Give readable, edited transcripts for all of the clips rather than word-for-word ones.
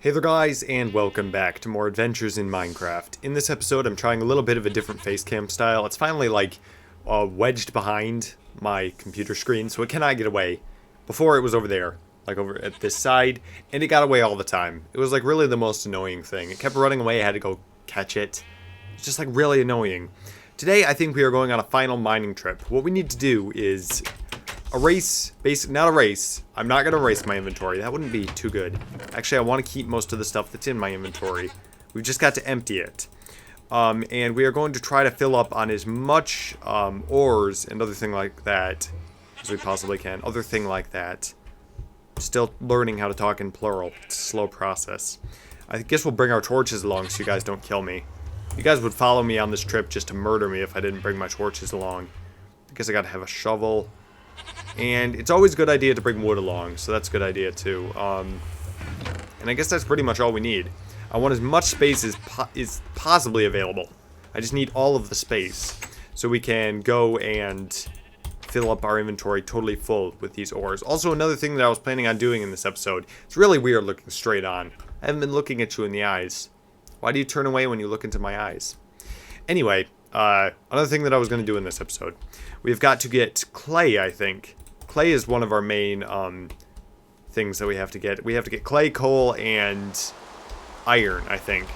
Hey there guys, and welcome back to more adventures in Minecraft. In this episode, I'm trying a little bit of a different face cam style. It's finally wedged behind my computer screen, so it cannot get away. Before it was over there, like over at this side, and it got away all the time. It was like really the most annoying thing. It kept running away, I had to go catch it. It's just like really annoying. Today, I think we are going on a final mining trip. What we need to do is a race, not a race. I'm not going to erase my inventory. That wouldn't be too good. Actually, I want to keep most of the stuff that's in my inventory. We've just got to empty it. And we are going to try to fill up on as much ores and other thing like that as we possibly can. Other thing like that. Still learning how to talk in plural. It's a slow process. I guess we'll bring our torches along so you guys don't kill me. You guys would follow me on this trip just to murder me if I didn't bring my torches along. I guess I got to have a shovel. And it's always a good idea to bring wood along, so that's a good idea too. And I guess that's pretty much all we need. I want as much space as is possibly available. I just need all of the space so we can go and fill up our inventory totally full with these ores. Also, another thing that I was planning on doing in this episode, it's really weird looking straight on. I haven't been looking at you in the eyes. Why do you turn away when you look into my eyes? Anyway, another thing that I was going to do in this episode. We've got to get clay, I think. Clay is one of our main things that we have to get. We have to get clay, coal, and iron, I think.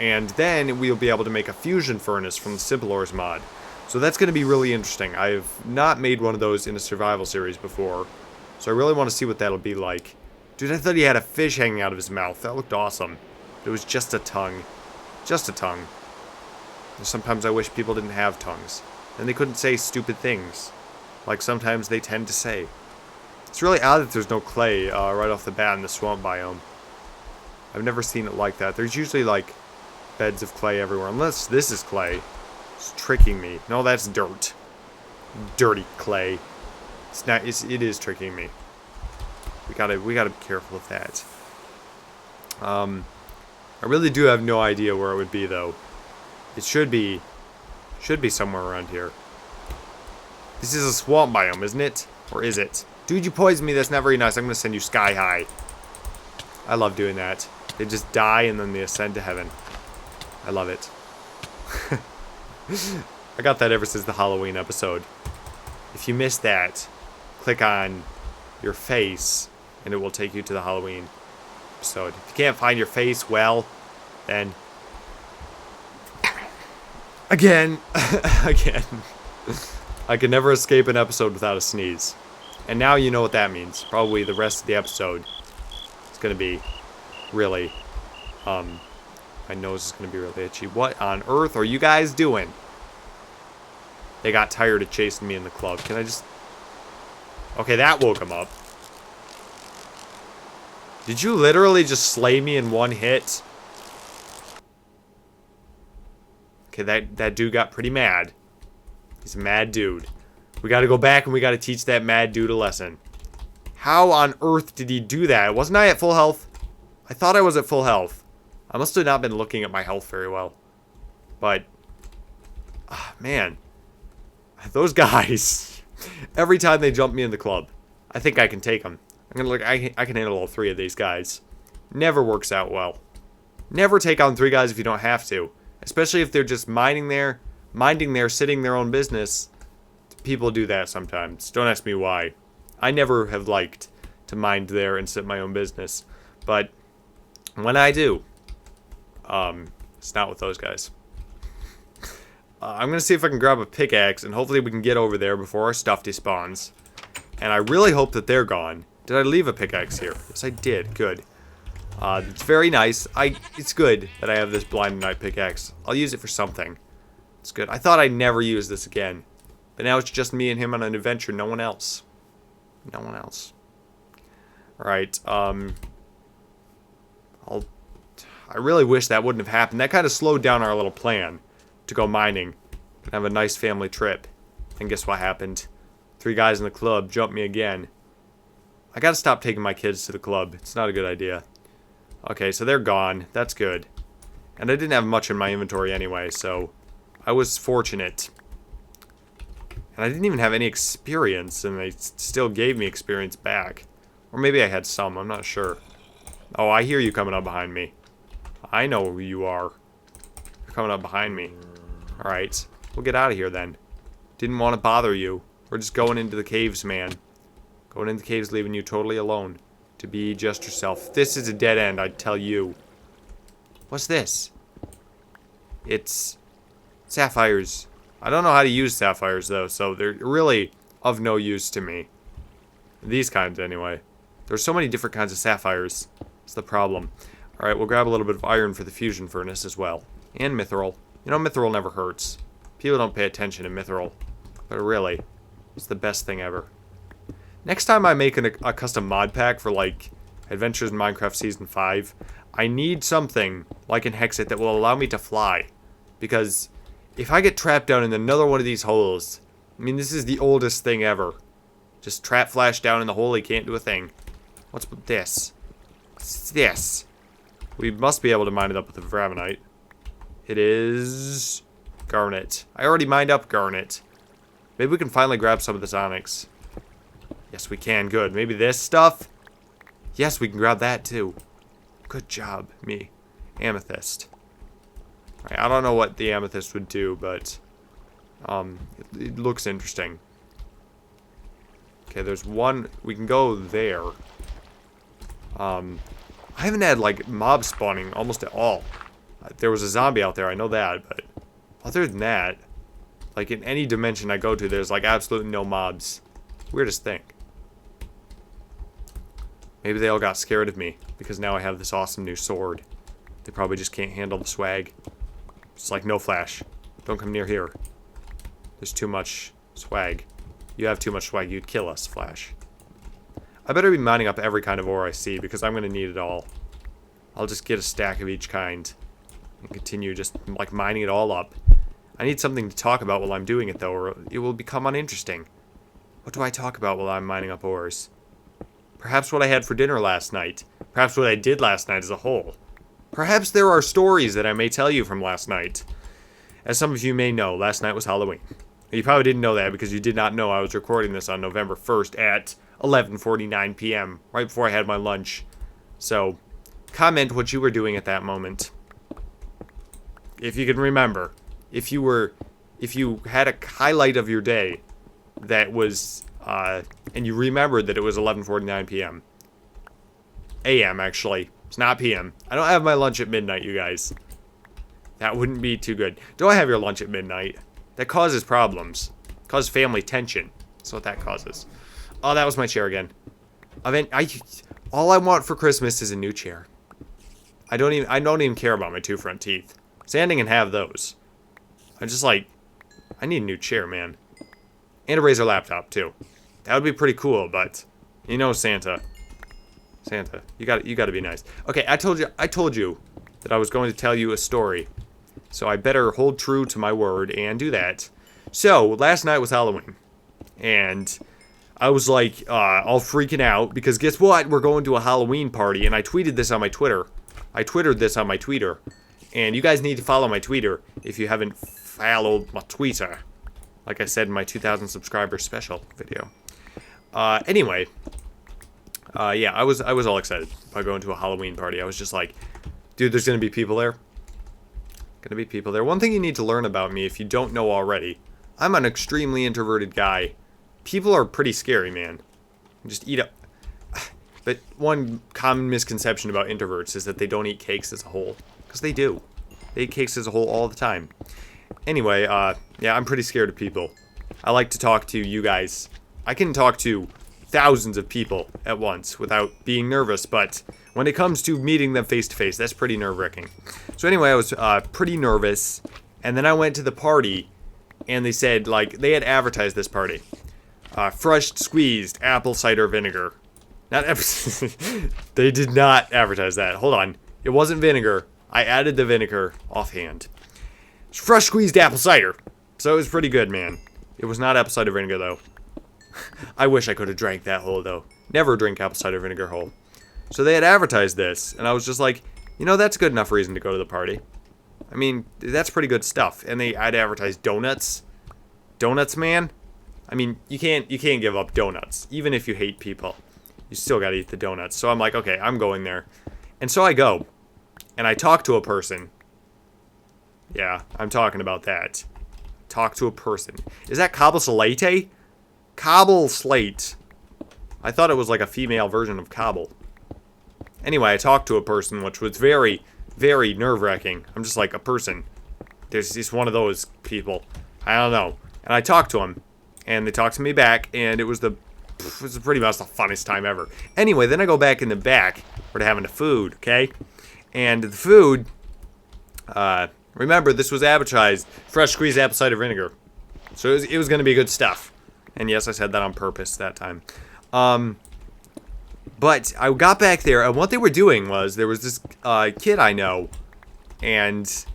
And then we'll be able to make a fusion furnace from the Simple Ores mod. So that's going to be really interesting. I've not made one of those in a survival series before. So I really want to see what that'll be like. Dude, I thought he had a fish hanging out of his mouth. That looked awesome. It was just a tongue. Just a tongue. And sometimes I wish people didn't have tongues. And they couldn't say stupid things. Like sometimes they tend to say. It's really odd that there's no clay right off the bat in the swamp biome. I've never seen it like that. There's usually like beds of clay everywhere. Unless this is clay. It's tricking me. No, that's dirt. Dirty clay. It's not. It is tricking me. We gotta be careful of that. I really do have no idea where it would be though. It should be somewhere around here. This is a swamp biome, isn't it? Or is it? Dude, you poisoned me. That's not very nice. I'm gonna send you sky high. I love doing that. They just die and then they ascend to heaven. I love it. I got that ever since the Halloween episode. If you missed that, click on your face and it will take you to the Halloween episode. If you can't find your face, well, then again. I can never escape an episode without a sneeze. And now you know what that means. Probably the rest of the episode is going to be really, my nose is going to be really itchy. What on earth are you guys doing? They got tired of chasing me in the club. Can I just... Okay, that woke them up. Did you literally just slay me in one hit? Okay, that dude got pretty mad. He's a mad dude. We gotta go back and we gotta teach that mad dude a lesson. How on earth did he do that? Wasn't I at full health? I thought I was at full health. I must have not been looking at my health very well. But, man. Those guys, every time they jump me in the club, I think I can take them. I'm gonna look. I can handle all three of these guys. Never works out well. Never take on three guys if you don't have to. Especially if they're just minding their, sitting their own business. People do that sometimes. Don't ask me why. I never have liked to mind there and sit my own business. But when I do, it's not with those guys. I'm going to see if I can grab a pickaxe, and hopefully we can get over there before our stuff despawns. And I really hope that they're gone. Did I leave a pickaxe here? Yes, I did. Good. It's very nice. It's good that I have this blind night pickaxe. I'll use it for something. It's good. I thought I'd never use this again. But now it's just me and him on an adventure. No one else. No one else. Alright, I really wish that wouldn't have happened. That kind of slowed down our little plan to go mining and have a nice family trip. And guess what happened? Three guys in the club jumped me again. I gotta stop taking my kids to the club. It's not a good idea. Okay, so they're gone. That's good. And I didn't have much in my inventory anyway, so I was fortunate. And I didn't even have any experience, and they still gave me experience back. Or maybe I had some, I'm not sure. Oh, I hear you coming up behind me. I know who you are. You're coming up behind me. Alright. We'll get out of here then. Didn't want to bother you. We're just going into the caves, man. Going into the caves, leaving you totally alone. To be just yourself. This is a dead end, I tell you. What's this? It's sapphires. I don't know how to use sapphires, though, so they're really of no use to me. These kinds, anyway. There's so many different kinds of sapphires. It's the problem. Alright, we'll grab a little bit of iron for the fusion furnace as well. And mithril. You know, mithril never hurts. People don't pay attention to mithril. But really, it's the best thing ever. Next time I make a custom mod pack for, like, Adventures in Minecraft Season 5, I need something, like in Hexit, that will allow me to fly. Because if I get trapped down in another one of these holes, I mean, this is the oldest thing ever. Just trap Flash down in the hole, he can't do a thing. What's this? What's this? We must be able to mine it up with the Vramonite. It is garnet. I already mined up garnet. Maybe we can finally grab some of this onyx. Yes, we can. Good. Maybe this stuff? Yes, we can grab that too. Good job, me. Amethyst. Right, I don't know what the amethyst would do, but it looks interesting. Okay, there's one. We can go there. I haven't had, like, mob spawning almost at all. There was a zombie out there, I know that, but other than that, like, in any dimension I go to, there's, like, absolutely no mobs. Weirdest thing. Maybe they all got scared of me, because now I have this awesome new sword. They probably just can't handle the swag. It's like, no, Flash. Don't come near here. There's too much swag. You have too much swag, you'd kill us, Flash. I better be mining up every kind of ore I see, because I'm going to need it all. I'll just get a stack of each kind. And continue just, like, mining it all up. I need something to talk about while I'm doing it, though, or it will become uninteresting. What do I talk about while I'm mining up ores? Perhaps what I had for dinner last night. Perhaps what I did last night as a whole. Perhaps there are stories that I may tell you from last night. As some of you may know, last night was Halloween. You probably didn't know that because you did not know I was recording this on November 1st at 11:49 p.m., right before I had my lunch. So, comment what you were doing at that moment. If you can remember. If you had a highlight of your day that was, and you remembered that it was 11:49 p.m. a.m. actually. It's not p.m. I don't have my lunch at midnight, you guys. That wouldn't be too good. Don't have your lunch at midnight. That causes problems. Causes family tension. That's what that causes. Oh, that was my chair again. All I want for Christmas is a new chair. I don't even care about my two front teeth. Sanding can have those. I'm just like, I need a new chair, man. And a Razer laptop, too. That would be pretty cool, but you know Santa. Santa, you got to be nice. Okay, I told you that I was going to tell you a story. So I better hold true to my word and do that. So, last night was Halloween. And I was like, all freaking out because guess what? We're going to a Halloween party, and I tweeted this on my Twitter. I twittered this on my Twitter. And you guys need to follow my Twitter if you haven't followed my Twitter. Like I said in my 2,000 subscriber special video. Anyway, yeah, I was all excited about going to a Halloween party. I was just like, dude, there's gonna be people there. Gonna be people there. One thing you need to learn about me, if you don't know already, I'm an extremely introverted guy. People are pretty scary, man. Just eat up. But one common misconception about introverts is that they don't eat cakes as a whole. Because they do. They eat cakes as a whole all the time. Anyway, yeah, I'm pretty scared of people. I like to talk to you guys. I can talk to thousands of people at once without being nervous, but when it comes to meeting them face to face, that's pretty nerve-wracking. So anyway, I was pretty nervous, and then I went to the party, and they said, like, they had advertised this party. Fresh squeezed apple cider vinegar. They did not advertise that. Hold on. It wasn't vinegar. I added the vinegar offhand. It's fresh squeezed apple cider. So it was pretty good, man. It was not apple cider vinegar, though. I wish I could have drank that whole, though. Never drink apple cider vinegar whole. So they had advertised this, and I was just like, you know, that's a good enough reason to go to the party. I mean, that's pretty good stuff. And I'd advertised donuts. Donuts, man. I mean, you can't give up donuts. Even if you hate people, you still gotta eat the donuts. So I'm like, okay, I'm going there. And so I go, and I talk to a person. Yeah, I'm talking about that. Talk to a person. Is that Cobble Slate? Cobble Slate. I thought it was like a female version of Cobble. Anyway, I talked to a person, which was very, very nerve-wracking. I'm just like, a person. There's just one of those people. I don't know. And I talked to him, and they talked to me back, and it was pretty much the funniest time ever. Anyway, then I go back in the back, where they're having the food, okay? And the food, remember, this was advertised, fresh squeezed apple cider vinegar. So it was going to be good stuff. And yes, I said that on purpose that time. But I got back there, and what they were doing was, there was this kid I know, and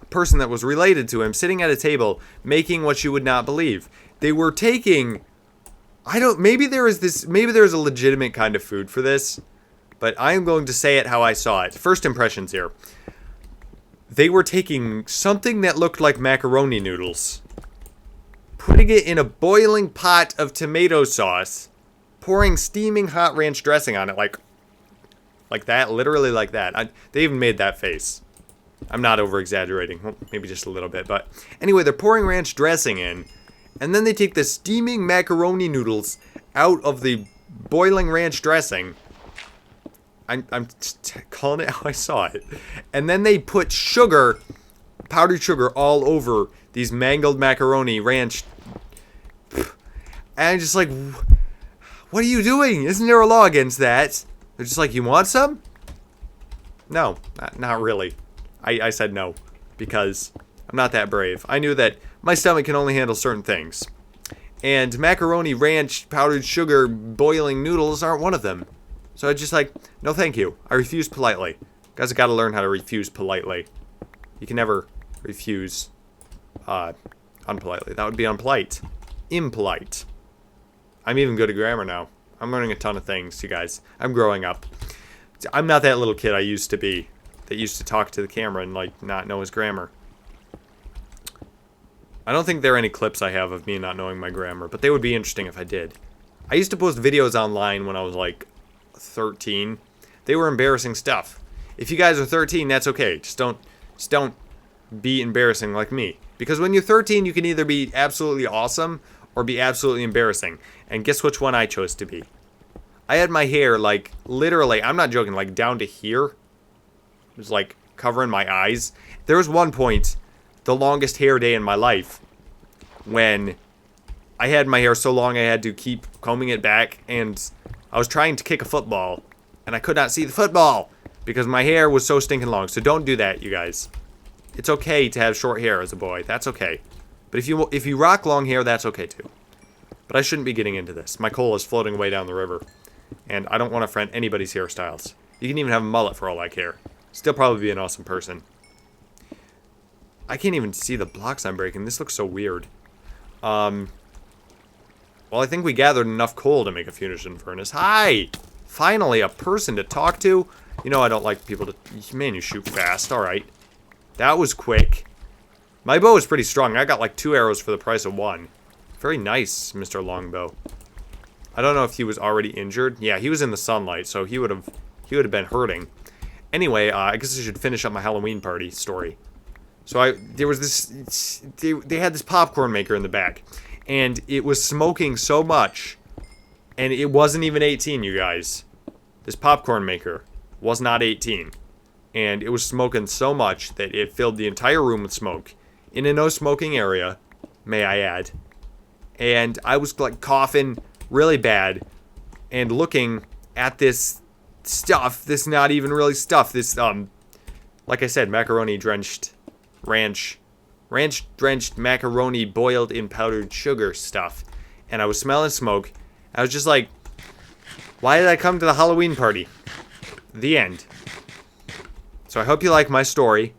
a person that was related to him, sitting at a table, making what you would not believe. They were taking, maybe there is a legitimate kind of food for this, but I am going to say it how I saw it. First impressions here. They were taking something that looked like macaroni noodles, putting it in a boiling pot of tomato sauce, pouring steaming hot ranch dressing on it, like that, literally like that. They even made that face. I'm not over-exaggerating, well, maybe just a little bit, but anyway, they're pouring ranch dressing in, and then they take the steaming macaroni noodles out of the boiling ranch dressing. I'm calling it how I saw it. And then they put sugar, powdered sugar, all over these mangled macaroni ranch. And I'm just like, what are you doing? Isn't there a law against that? They're just like, you want some? No, not really. I said no, because I'm not that brave. I knew that my stomach can only handle certain things. And macaroni ranch, powdered sugar, boiling noodles aren't one of them. So I just like, no thank you. I refuse politely. Guys have got to learn how to refuse politely. You can never refuse unpolitely. That would be unpolite. Impolite. I'm even good at grammar now. I'm learning a ton of things, you guys. I'm growing up. I'm not that little kid I used to be that used to talk to the camera and like not know his grammar. I don't think there are any clips I have of me not knowing my grammar, but they would be interesting if I did. I used to post videos online when I was like 13. They were embarrassing stuff. If you guys are 13, that's okay. Just don't be embarrassing like me. Because when you're 13, you can either be absolutely awesome or be absolutely embarrassing. And guess which one I chose to be? I had my hair like literally, I'm not joking, like down to here. It was like covering my eyes. There was one point, the longest hair day in my life, when I had my hair so long I had to keep combing it back, and I was trying to kick a football, and I could not see the football because my hair was so stinking long. So don't do that, you guys. It's okay to have short hair as a boy. That's okay. But if you rock long hair, that's okay too. But I shouldn't be getting into this. My coal is floating away down the river, and I don't want to friend anybody's hairstyles. You can even have a mullet for all I care. Still probably be an awesome person. I can't even see the blocks I'm breaking. This looks so weird. Well, I think we gathered enough coal to make a fusion furnace. Hi! Finally, a person to talk to. You know I don't like people to... Man, you shoot fast. Alright. That was quick. My bow is pretty strong. I got like 2 arrows for the price of 1. Very nice, Mr. Longbow. I don't know if he was already injured. Yeah, he was in the sunlight, so he would have been hurting. Anyway, I guess I should finish up my Halloween party story. So there was this... They had this popcorn maker in the back. And it was smoking so much. And it wasn't even 18, you guys. This popcorn maker was not 18. And it was smoking so much that it filled the entire room with smoke. In a no smoking area, may I add. And I was like coughing really bad. And looking at this stuff. This not even really stuff. This, like I said, macaroni drenched ranch drenched macaroni boiled in powdered sugar stuff. And I was smelling smoke. I was just like, why did I come to the Halloween party? The end. So I hope you like my story.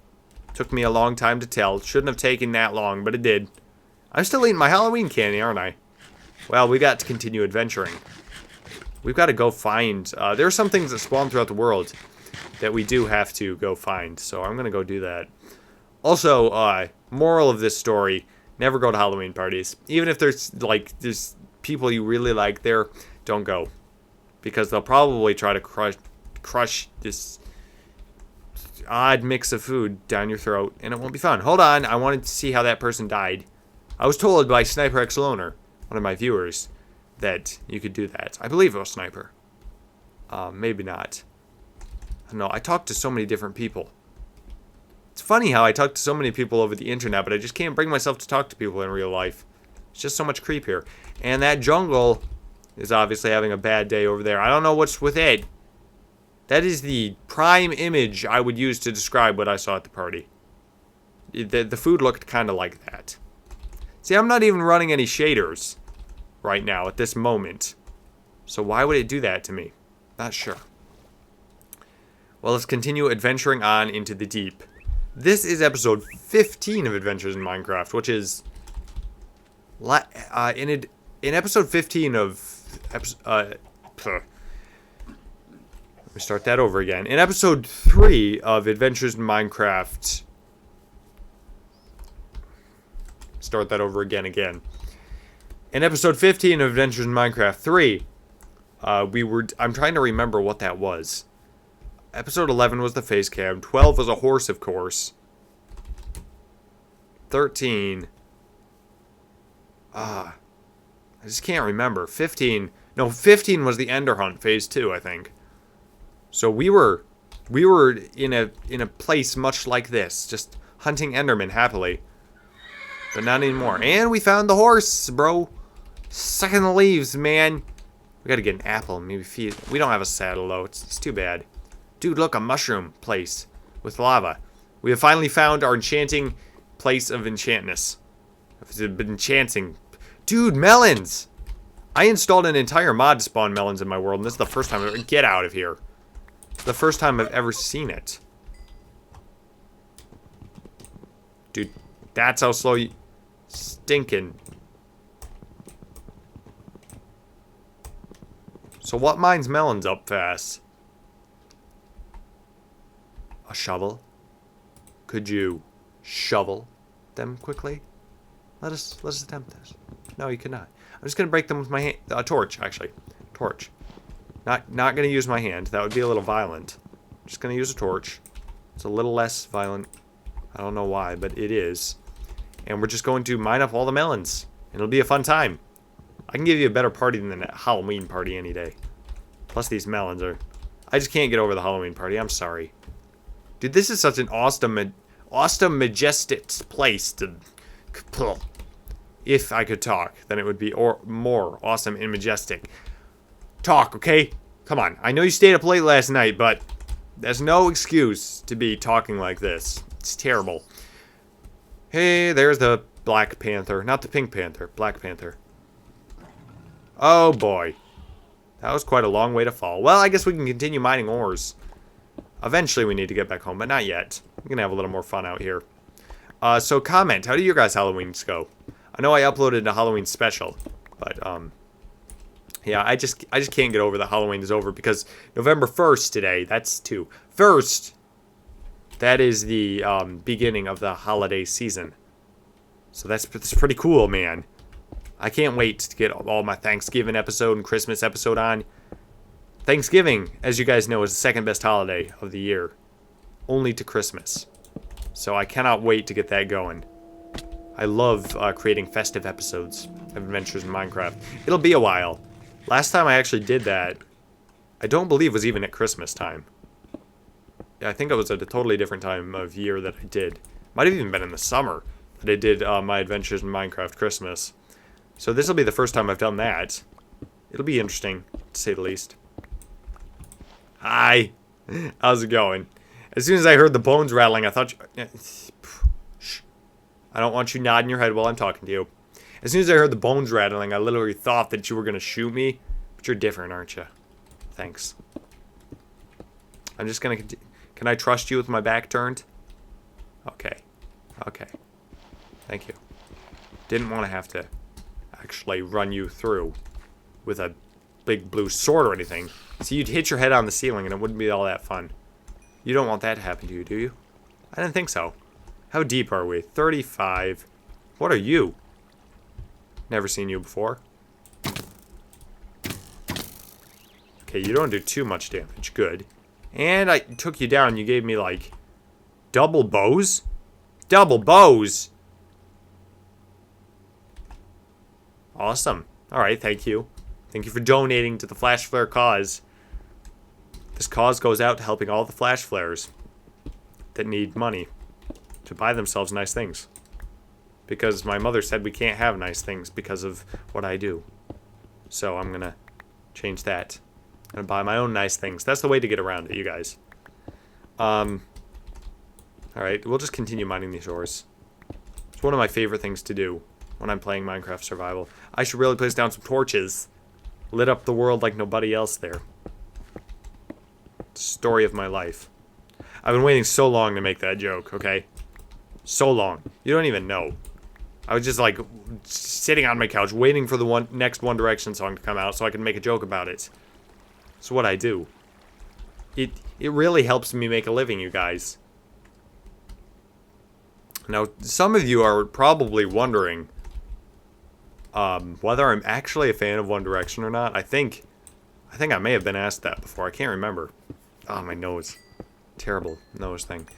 Took me a long time to tell. Shouldn't have taken that long, but it did. I'm still eating my Halloween candy, aren't I? Well, we got to continue adventuring. We've got to go find... there are some things that spawn throughout the world that we do have to go find. So I'm going to go do that. Also, moral of this story, never go to Halloween parties. Even if there's people you really like there, don't go. Because they'll probably try to crush this odd mix of food down your throat, and it won't be fun. Hold on, I wanted to see how that person died. I was told by Sniper X Loner, one of my viewers, that you could do that. I believe it was Sniper. Maybe not. I don't know, I talked to so many different people. It's funny how I talk to so many people over the internet, but I just can't bring myself to talk to people in real life. It's just so much creep here. And that jungle is obviously having a bad day over there. I don't know what's with it. That is the prime image I would use to describe what I saw at the party. The food looked kind of like that. See, I'm not even running any shaders right now at this moment. So why would it do that to me? Not sure. Well, let's continue adventuring on into the deep. This is episode 15 of Adventures in Minecraft, which is in episode 15 of let me start that over again. In episode 3 of Adventures in Minecraft, start that over again. In episode 15 of Adventures in Minecraft 3, I'm trying to remember what that was. Episode 11 was the face cam. 12 was a horse, of course. 13. I just can't remember. 15 was the Ender Hunt phase 2, I think. So we were in a place much like this, just hunting Enderman happily. But not anymore. And we found the horse, bro. Sucking the leaves, man. We gotta get an apple and maybe feed. We don't have a saddle though. It's too bad. Dude, look, a mushroom place with lava. We have finally found our enchanting place of enchantness. It's been enchanting. Dude, melons! I installed an entire mod to spawn melons in my world, and this is the first time I've ever... Get out of here. It's the first time I've ever seen it. Dude, that's how slow you... Stinking. So what mines melons up fast? A shovel? Could you shovel them quickly? Let us attempt this. No, you could not. I'm just gonna break them with my hand. A torch, actually. Torch. Not gonna use my hand. That would be a little violent. Just gonna use a torch. It's a little less violent. I don't know why, but it is. And we're just going to mine up all the melons. And it'll be a fun time. I can give you a better party than a Halloween party any day. Plus these melons are... I just can't get over the Halloween party. I'm sorry. Dude, this is such an awesome, majestic place to... If I could talk, then it would be more awesome and majestic. Talk, okay? Come on. I know you stayed up late last night, but there's no excuse to be talking like this. It's terrible. Hey, there's the Black Panther. Not the Pink Panther. Black Panther. Oh, boy. That was quite a long way to fall. Well, I guess we can continue mining ores. Eventually, we need to get back home, but not yet. We're going to have a little more fun out here. So comment. How do your guys' Halloweens go? I know I uploaded a Halloween special, but, yeah, I just can't get over that Halloween is over because November 1st today, that's 2. First, that is the, beginning of the holiday season. So that's pretty cool, man. I can't wait to get all my Thanksgiving episode and Christmas episode on. Thanksgiving, as you guys know, is the second best holiday of the year. Only to Christmas. So I cannot wait to get that going. I love creating festive episodes of Adventures in Minecraft. It'll be a while. Last time I actually did that, I don't believe was even at Christmas time. Yeah, I think it was at a totally different time of year that I did. Might have even been in the summer that I did my Adventures in Minecraft Christmas. So this will be the first time I've done that. It'll be interesting, to say the least. Hi. How's it going? As soon as I heard the bones rattling, I thought you... Shh. I don't want you nodding your head while I'm talking to you. As soon as I heard the bones rattling, I literally thought that you were going to shoot me. But you're different, aren't you? Thanks. I'm just going to... Can I trust you with my back turned? Okay. Okay. Thank you. Didn't want to have to actually run you through with a big blue sword or anything. So you'd hit your head on the ceiling and it wouldn't be all that fun. You don't want that to happen to you, do you? I didn't think so. How deep are we? 35. What are you? Never seen you before. Okay, you don't do too much damage. Good. And I took you down. You gave me, like, Double bows? Double bows! Awesome. Alright, thank you. Thank you for donating to the Flash Flare cause. This cause goes out to helping all the Flash Flares that need money to buy themselves nice things. Because my mother said we can't have nice things because of what I do. So I'm gonna change that. I'm gonna buy my own nice things. That's the way to get around it, you guys. Alright, we'll just continue mining these ores. It's one of my favorite things to do when I'm playing Minecraft Survival. I should really place down some torches. Lit up the world like nobody else there. Story of my life. I've been waiting so long to make that joke, okay? So long. You don't even know. I was just like sitting on my couch waiting for the next One Direction song to come out so I could make a joke about it. It's what I do. It really helps me make a living, you guys. Now, some of you are probably wondering whether I'm actually a fan of One Direction or not. I think I may have been asked that before. I can't remember. Oh, my nose. Terrible nose thing.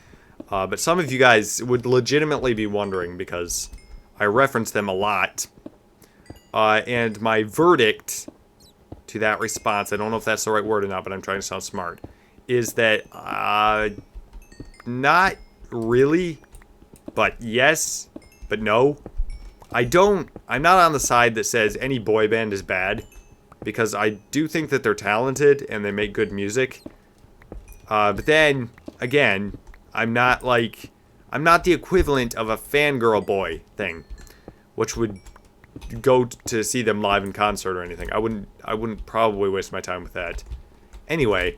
But some of you guys would legitimately be wondering because I reference them a lot. And my verdict to that response, I don't know if that's the right word or not, but I'm trying to sound smart, is that not really, but yes, but no. I'm not on the side that says any boy band is bad, because I do think that they're talented and they make good music. But then, again, I'm not the equivalent of a fangirl boy thing, which would go to see them live in concert or anything. I wouldn't probably waste my time with that. Anyway,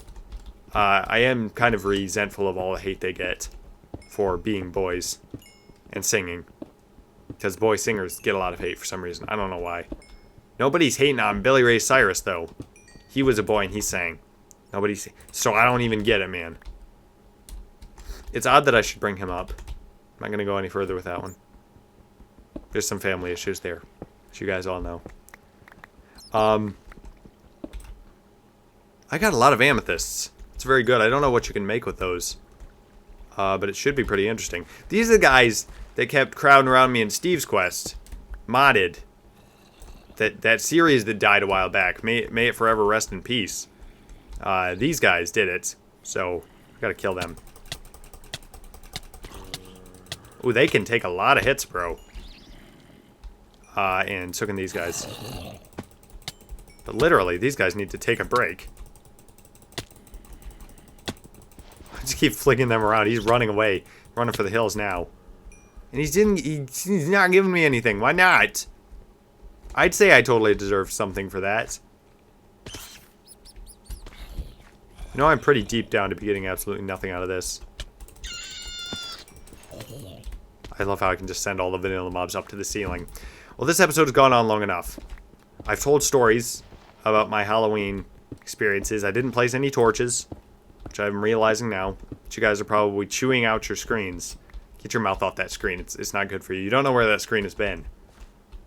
I am kind of resentful of all the hate they get for being boys and singing. Because boy singers get a lot of hate for some reason. I don't know why. Nobody's hating on Billy Ray Cyrus, though. He was a boy and he sang. So I don't even get it, man. It's odd that I should bring him up. I'm not going to go any further with that one. There's some family issues there, as you guys all know. I got a lot of amethysts. It's very good. I don't know what you can make with those. But it should be pretty interesting. These are the guys that kept crowding around me in Steve's Quest. Modded. That series that died a while back. May it forever rest in peace. These guys did it. So, I gotta kill them. Ooh, they can take a lot of hits, bro. And so can these guys. But literally, these guys need to take a break. I just keep flicking them around. He's running away. Running for the hills now. And he's not giving me anything. Why not? I'd say I totally deserve something for that. You know, I'm pretty deep down to be getting absolutely nothing out of this. I love how I can just send all the vanilla mobs up to the ceiling. Well, this episode has gone on long enough. I've told stories about my Halloween experiences. I didn't place any torches, which I'm realizing now. But you guys are probably chewing out your screens. Get your mouth off that screen. It's not good for you. You don't know where that screen has been.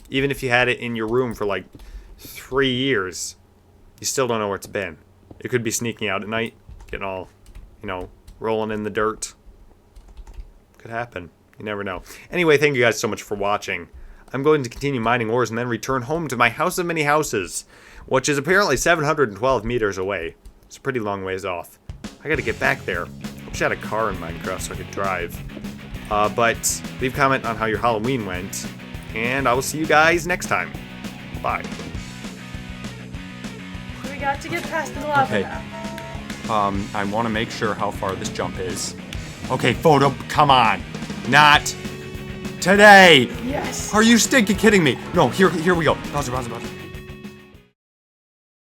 Even if you had it in your room for like 3 years, you still don't know where it's been. It could be sneaking out at night, getting all, rolling in the dirt. Could happen. You never know. Anyway, thank you guys so much for watching. I'm going to continue mining ores and then return home to my house of many houses, which is apparently 712 meters away. It's a pretty long ways off. I gotta get back there. I wish I had a car in Minecraft so I could drive. But leave a comment on how your Halloween went, and I will see you guys next time. Bye. We got to get past the lava. Okay. I want to make sure how far this jump is. Okay, photo, come on. Not today. Yes. Are you stinking kidding me? No, here we go. Bowser.